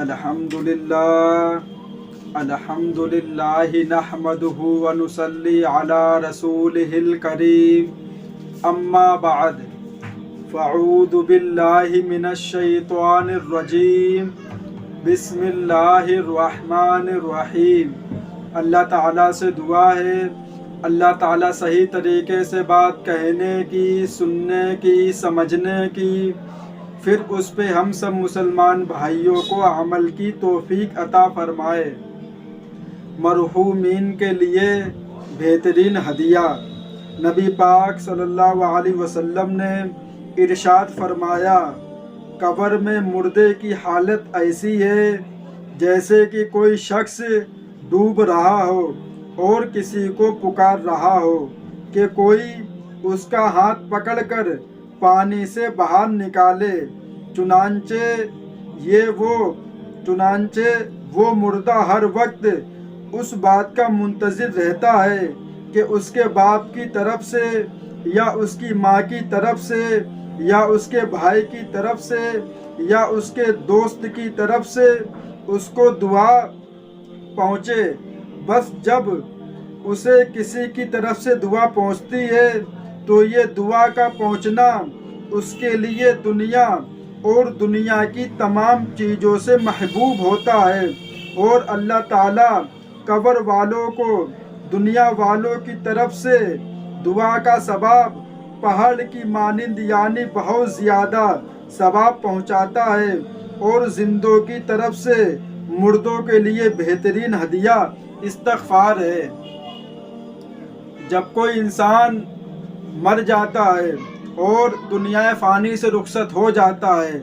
الحمدللہ نحمدہ ونصلی علی رسولہ الکریم اما بعد فاعوذ باللہ من الشیطان الرجیم بسم اللہ الرحمن الرحیم۔ اللہ تعالیٰ سے دعا ہے اللہ تعالیٰ صحیح طریقے سے بات کہنے کی، سننے کی، سمجھنے کی، پھر اس پہ ہم سب مسلمان بھائیوں کو عمل کی توفیق عطا فرمائے۔ مرحومین کے لیے بہترین ہدیہ۔ نبی پاک صلی اللہ علیہ وسلم نے ارشاد فرمایا، قبر میں مردے کی حالت ایسی ہے جیسے کہ کوئی شخص ڈوب رہا ہو اور کسی کو پکار رہا ہو کہ کوئی اس کا ہاتھ پکڑ کر پانی سے باہر نکالے۔ چنانچہ وہ مردہ ہر وقت اس بات کا منتظر رہتا ہے کہ اس کے باپ کی طرف سے یا اس کی ماں کی طرف سے یا اس کے بھائی کی طرف سے یا اس کے دوست کی طرف سے اس کو دعا پہنچے۔ بس جب اسے کسی کی طرف سے دعا پہنچتی ہے تو یہ دعا کا پہنچنا اس کے لیے دنیا اور دنیا کی تمام چیزوں سے محبوب ہوتا ہے، اور اللہ تعالیٰ قبر والوں کو دنیا والوں کی طرف سے دعا کا ثواب پہاڑ کی مانند یعنی بہت زیادہ ثواب پہنچاتا ہے، اور زندوں کی طرف سے مردوں کے لیے بہترین ہدیہ استغفار ہے۔ جب کوئی انسان مر جاتا ہے اور دنیا فانی سے رخصت ہو جاتا ہے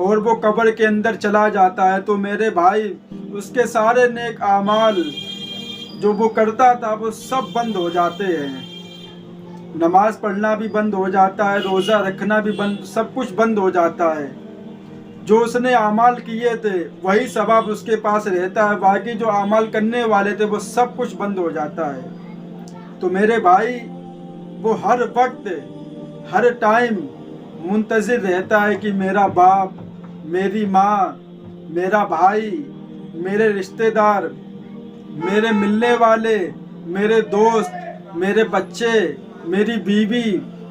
اور وہ قبر کے اندر چلا جاتا ہے تو میرے بھائی اس کے سارے نیک اعمال جو وہ کرتا تھا وہ سب بند ہو جاتے ہیں۔ نماز پڑھنا بھی بند ہو جاتا ہے، روزہ رکھنا بھی بند، سب کچھ بند ہو جاتا ہے۔ جو اس نے اعمال کیے تھے وہی ثواب اس کے پاس رہتا ہے، باقی جو اعمال کرنے والے تھے وہ سب کچھ بند ہو جاتا ہے۔ تو میرے بھائی وہ ہر وقت ہر ٹائم منتظر رہتا ہے کہ میرا باپ، میری ماں، میرا بھائی، میرے رشتہ دار، میرے ملنے والے، میرے دوست، میرے بچے، میری بیوی،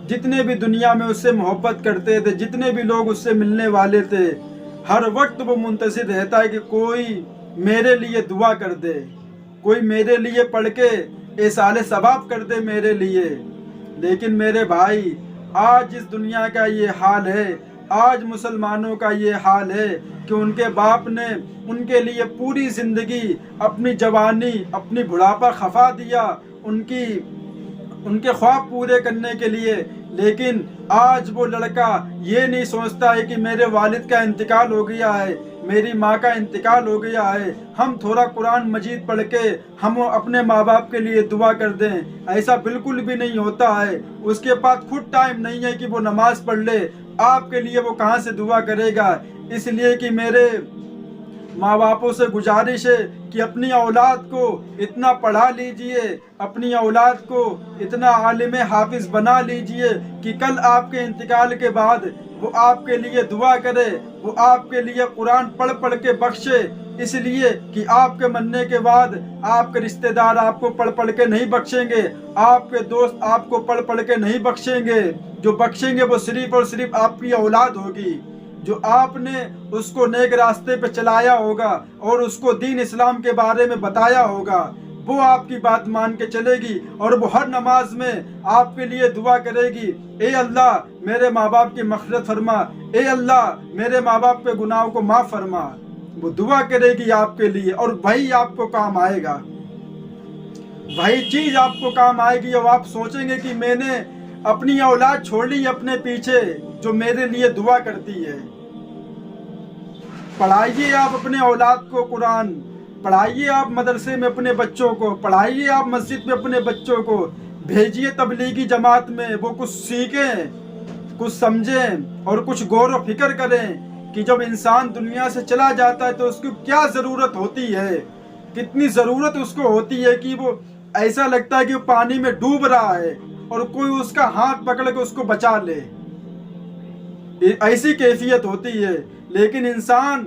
جتنے بھی دنیا میں اس سے محبت کرتے تھے، جتنے بھی لوگ اس سے ملنے والے تھے، ہر وقت وہ منتظر رہتا ہے کہ کوئی میرے لیے دعا کر دے، کوئی میرے لیے پڑھ کے ایصال ثواب کر دے میرے لیے۔ لیکن میرے بھائی آج اس دنیا کا یہ حال ہے، آج مسلمانوں کا یہ حال ہے کہ ان کے باپ نے ان کے لیے پوری زندگی، اپنی جوانی، اپنی بڑھاپا خفا دیا ان کے خواب پورے کرنے کے لیے، لیکن آج وہ لڑکا یہ نہیں سوچتا ہے کہ میرے والد کا انتقال ہو گیا ہے، میری ماں کا انتقال ہو گیا ہے، ہم تھوڑا قرآن مجید پڑھ کے ہم اپنے ماں باپ کے لیے دعا کر دیں۔ ایسا بالکل بھی نہیں ہوتا ہے۔ اس کے پاس خود ٹائم نہیں ہے کہ وہ نماز پڑھ لے، آپ کے لیے وہ کہاں سے دعا کرے گا؟ اس لیے کہ میرے ماں باپوں سے گزارش ہے کہ اپنی اولاد کو اتنا پڑھا لیجئے، اپنی اولاد کو اتنا عالم حافظ بنا لیجئے کہ کل آپ کے انتقال کے بعد وہ آپ کے لیے دعا کرے، وہ آپ کے لیے قرآن پڑھ پڑھ کے بخشے، اس لیے کہ آپ کے مرنے کے بعد آپ کے رشتہ دار آپ کو پڑھ پڑھ کے نہیں بخشیں گے، آپ کے دوست آپ کو پڑھ پڑھ کے نہیں بخشیں گے، جو بخشیں گے وہ صرف اور صرف آپ کی اولاد ہوگی، جو آپ نے اس کو نیک راستے پہ چلایا ہوگا اور اس کو دین اسلام کے بارے میں بتایا ہوگا، وہ آپ کی بات مان کے چلے گی اور وہ ہر نماز میں آپ کے لیے دعا کرے گی، اے اللہ میرے ماں باپ کی مغفرت فرما، اے اللہ میرے ماں باپ کے گناہوں کو معاف فرما۔ وہ دعا کرے گی آپ کے لیے اور وہی آپ کو کام آئے گا، وہی چیز آپ کو کام آئے گی، اور آپ سوچیں گے کہ میں نے اپنی اولاد چھوڑ لی اپنے پیچھے جو میرے لیے دعا کرتی ہے۔ پڑھائیے آپ اپنے اولاد کو قرآن، پڑھائیے آپ مدرسے میں اپنے بچوں کو، پڑھائیے آپ مسجد میں اپنے بچوں کو، بھیجیے تبلیغی جماعت میں، وہ کچھ سیکھیں، کچھ سمجھیں اور کچھ غور و فکر کریں کہ جب انسان دنیا سے چلا جاتا ہے تو اس کو کیا ضرورت ہوتی ہے، کتنی ضرورت اس کو ہوتی ہے کہ وہ ایسا لگتا ہے کہ وہ پانی میں ڈوب رہا ہے اور کوئی اس کا ہاتھ پکڑ کے اس کو بچا لے، ایسی کیفیت ہوتی ہے۔ لیکن انسان